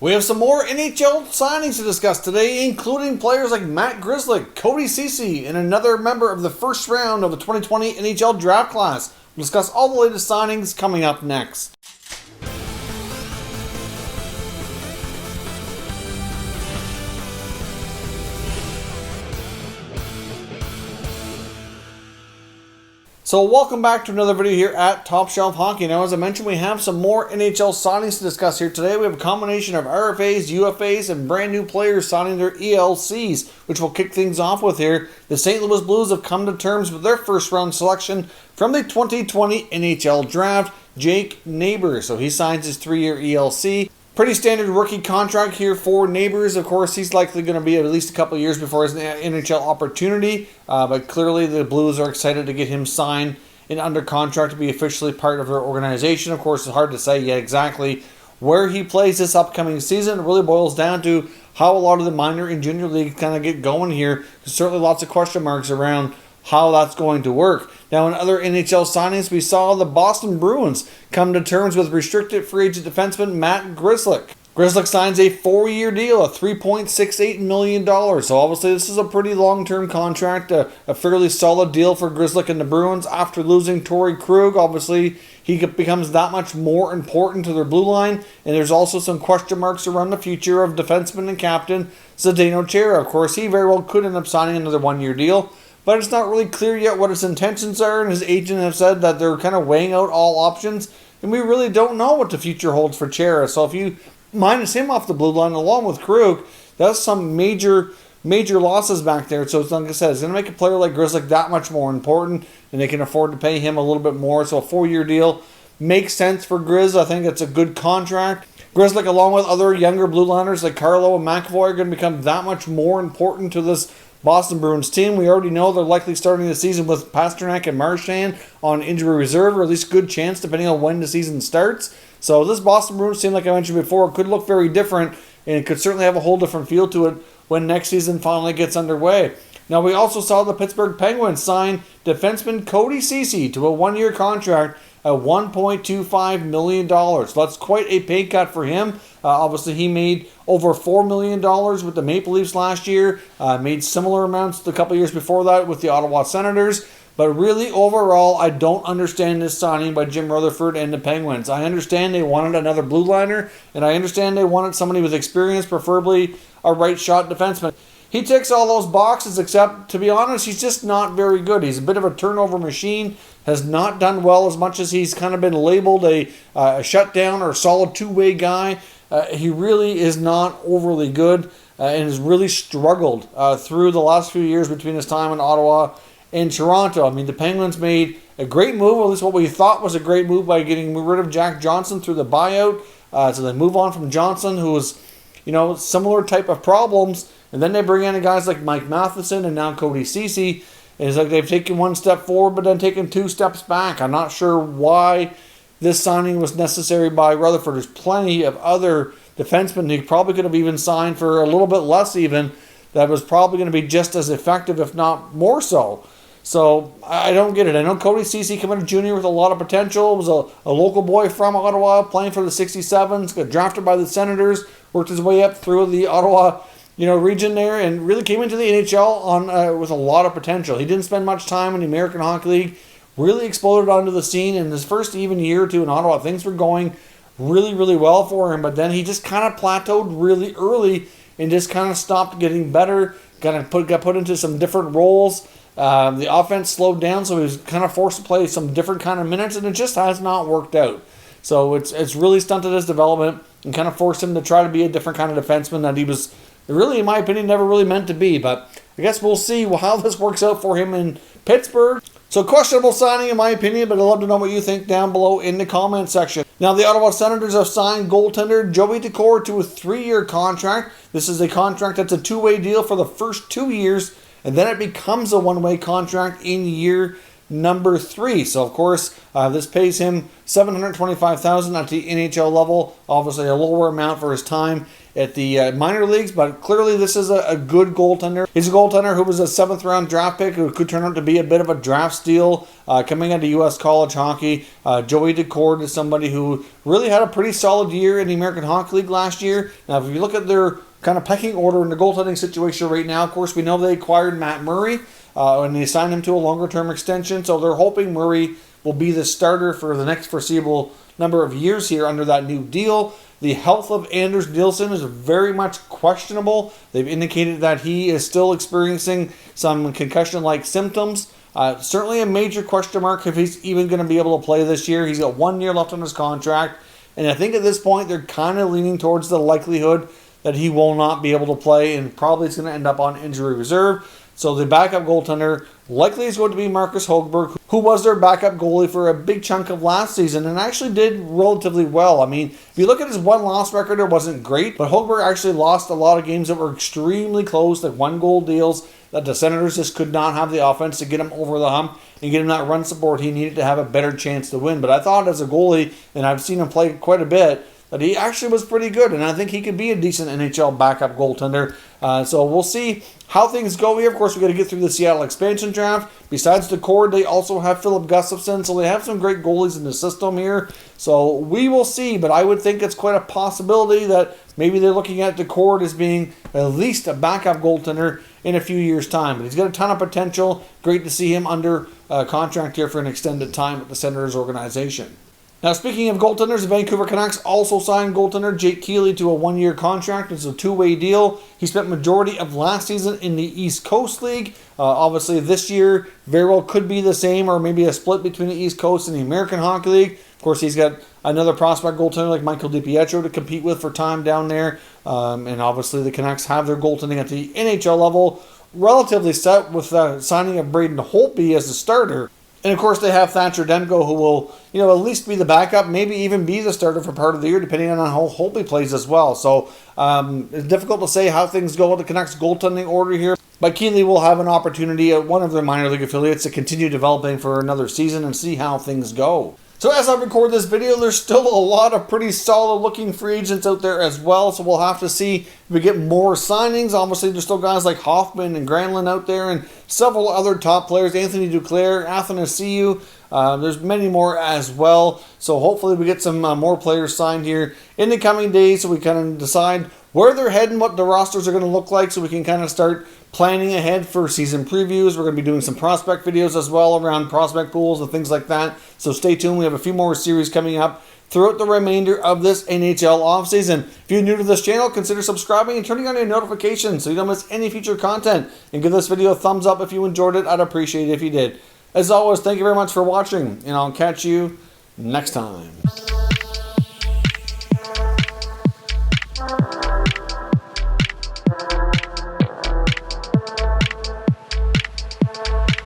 We have some more NHL signings to discuss today, including players like Matt Grzelcyk, Cody, Ceci, and another member of the first round of the 2020 NHL draft class. We'll discuss all the latest signings coming up next. So welcome back to another video here at Top Shelf Hockey. Now, as I mentioned, we have some more NHL signings to discuss here today. We have a combination of RFAs, UFAs, and brand new players signing their ELCs, which we'll kick things off with here. The St. Louis Blues have come to terms with their first round selection from the 2020 NHL Draft, Jake Neighbours. So he signs his 3-year ELC. Pretty standard rookie contract here for Neighbours. Of course, he's likely going to be at least a couple of years before his NHL opportunity. But clearly the Blues are excited to get him signed and under contract to be officially part of their organization. Of course, it's hard to say yet exactly where he plays this upcoming season. It really boils down to how a lot of the minor and junior league kind of get going here. There's certainly lots of question marks around how that's going to work. Now, in other NHL signings, we saw the Boston Bruins come to terms with restricted free agent defenseman Matt Grzelcyk. Grzelcyk signs a 4-year deal of $3.68 million. So obviously this is a pretty long-term contract, a fairly solid deal for Grzelcyk and the Bruins. After losing Torrey Krug, obviously he becomes that much more important to their blue line. And there's also some question marks around the future of defenseman and captain Zdeno Chara. Of course, he very well could end up signing another 1-year deal. But it's not really clear yet what his intentions are, and his agent have said that they're kind of weighing out all options, and we really don't know what the future holds for Chara. So if you minus him off the blue line along with Krug, that's some major losses back there. So it's like I said, it's going to make a player like Grzelcyk that much more important, and they can afford to pay him a little bit more. So a 4-year deal makes sense for Grizz. I think it's a good contract. Grzelcyk, along with other younger blue liners like Carlo and McAvoy, are going to become that much more important to this Boston Bruins team. We already know they're likely starting the season with Pastrnak and Marchand on injury reserve, or at least good chance depending on when the season starts. So this Boston Bruins team, like I mentioned before, could look very different, and it could certainly have a whole different feel to it when next season finally gets underway. Now, we also saw the Pittsburgh Penguins sign defenseman Cody Ceci to a 1-year contract at $1.25 million. So that's quite a pay cut for him. Obviously, he made over $4 million with the Maple Leafs last year. Made similar amounts a couple years before that with the Ottawa Senators. But really, overall, I don't understand this signing by Jim Rutherford and the Penguins. I understand they wanted another blue liner, and I understand they wanted somebody with experience, preferably a right-shot defenseman. He ticks all those boxes, except, to be honest, he's just not very good. He's a bit of a turnover machine, has not done well as much as he's kind of been labeled a shutdown or a solid two-way guy. He really is not overly good and has really struggled through the last few years between his time in Ottawa and Toronto. I mean, the Penguins made a great move, or at least what we thought was a great move, by getting rid of Jack Johnson through the buyout. So they move on from Johnson, who was, similar type of problems. And then they bring in guys like Mike Matheson and now Cody Ceci. And it's like they've taken one step forward, but then taken 2 steps back. I'm not sure why this signing was necessary by Rutherford. There's plenty of other defensemen who probably could have even signed for a little bit less even, that was probably going to be just as effective, if not more so. So I don't get it. I know Cody Ceci coming to junior with a lot of potential. Was a local boy from Ottawa, playing for the 67s, got drafted by the Senators, worked his way up through the Ottawa region there, and really came into the NHL on with a lot of potential. He didn't spend much time in the American Hockey League, really exploded onto the scene in his first even year or two in Ottawa. Things were going really, really well for him, but then he just kind of plateaued really early and just kind of stopped getting better, got put into some different roles. The offense slowed down, so he was kind of forced to play some different kind of minutes, and it just has not worked out. So it's really stunted his development and kind of forced him to try to be a different kind of defenseman that he was really, in my opinion, never really meant to be. But I guess we'll see how this works out for him in Pittsburgh. So questionable signing in my opinion, but I'd love to know what you think down below in the comment section. Now, the Ottawa Senators have signed goaltender Joey Daccord to a 3-year contract. This is a contract that's a 2-way deal for the first 2 years, and then it becomes a 1-way contract in year number 3. So, of course, this pays him $725,000 at the NHL level. Obviously, a lower amount for his time at the minor leagues, but clearly this is a good goaltender. He's a goaltender who was a 7th-round draft pick who could turn out to be a bit of a draft steal coming into U.S. college hockey. Joey Daccord is somebody who really had a pretty solid year in the American Hockey League last year. Now, if you look at their kind of pecking order in the goaltending situation right now, of course, we know they acquired Matt Murray, and they signed him to a longer-term extension, so they're hoping Murray will be the starter for the next foreseeable number of years here under that new deal. The health of Anders Nilsson is very much questionable. They've indicated that he is still experiencing some concussion-like symptoms. Certainly a major question mark if he's even going to be able to play this year. He's got 1 year left on his contract, and I think at this point they're kind of leaning towards the likelihood that he will not be able to play and probably is going to end up on injury reserve. So the backup goaltender likely is going to be Marcus Högberg, who was their backup goalie for a big chunk of last season and actually did relatively well. I mean, if you look at his one-loss record, it wasn't great, but Högberg actually lost a lot of games that were extremely close, like 1-goal deals, that the Senators just could not have the offense to get him over the hump and get him that run support he needed to have a better chance to win. But I thought as a goalie, and I've seen him play quite a bit, that he actually was pretty good, and I think he could be a decent NHL backup goaltender. So we'll see how things go here. Of course, we got to get through the Seattle expansion draft. Besides Daccord, they also have Philip Gustafsson, so they have some great goalies in the system here. So we will see, but I would think it's quite a possibility that maybe they're looking at Daccord as being at least a backup goaltender in a few years' time. But he's got a ton of potential. Great to see him under contract here for an extended time with the Senators organization. Now, speaking of goaltenders, the Vancouver Canucks also signed goaltender Jake Keely to a 1-year contract. It's a 2-way deal. He spent majority of last season in the East Coast League. Obviously, this year very well could be the same or maybe a split between the East Coast and the American Hockey League. Of course, he's got another prospect goaltender like Michael DiPietro to compete with for time down there. And obviously, the Canucks have their goaltending at the NHL level relatively set with the signing of Braden Holtby as the starter. And of course, they have Thatcher Demko, who will, at least be the backup, maybe even be the starter for part of the year, depending on how Holtby plays as well. So it's difficult to say how things go with the Canucks goaltending order here. But Keely will have an opportunity at one of their minor league affiliates to continue developing for another season and see how things go. So as I record this video, there's still a lot of pretty solid looking free agents out there as well. So we'll have to see if we get more signings. Obviously, there's still guys like Hoffman and Granlund out there and several other top players. Anthony Duclair, Athanasiou. There's many more as well. So hopefully we get some more players signed here in the coming days so we kind of decide where they're heading, what the rosters are going to look like, so we can kind of start planning ahead for season previews. We're going to be doing some prospect videos as well around prospect pools and things like that. So stay tuned. We have a few more series coming up throughout the remainder of this NHL offseason. If you're new to this channel, consider subscribing and turning on your notifications so you don't miss any future content. And give this video a thumbs up if you enjoyed it. I'd appreciate it if you did. As always, thank you very much for watching, and I'll catch you next time.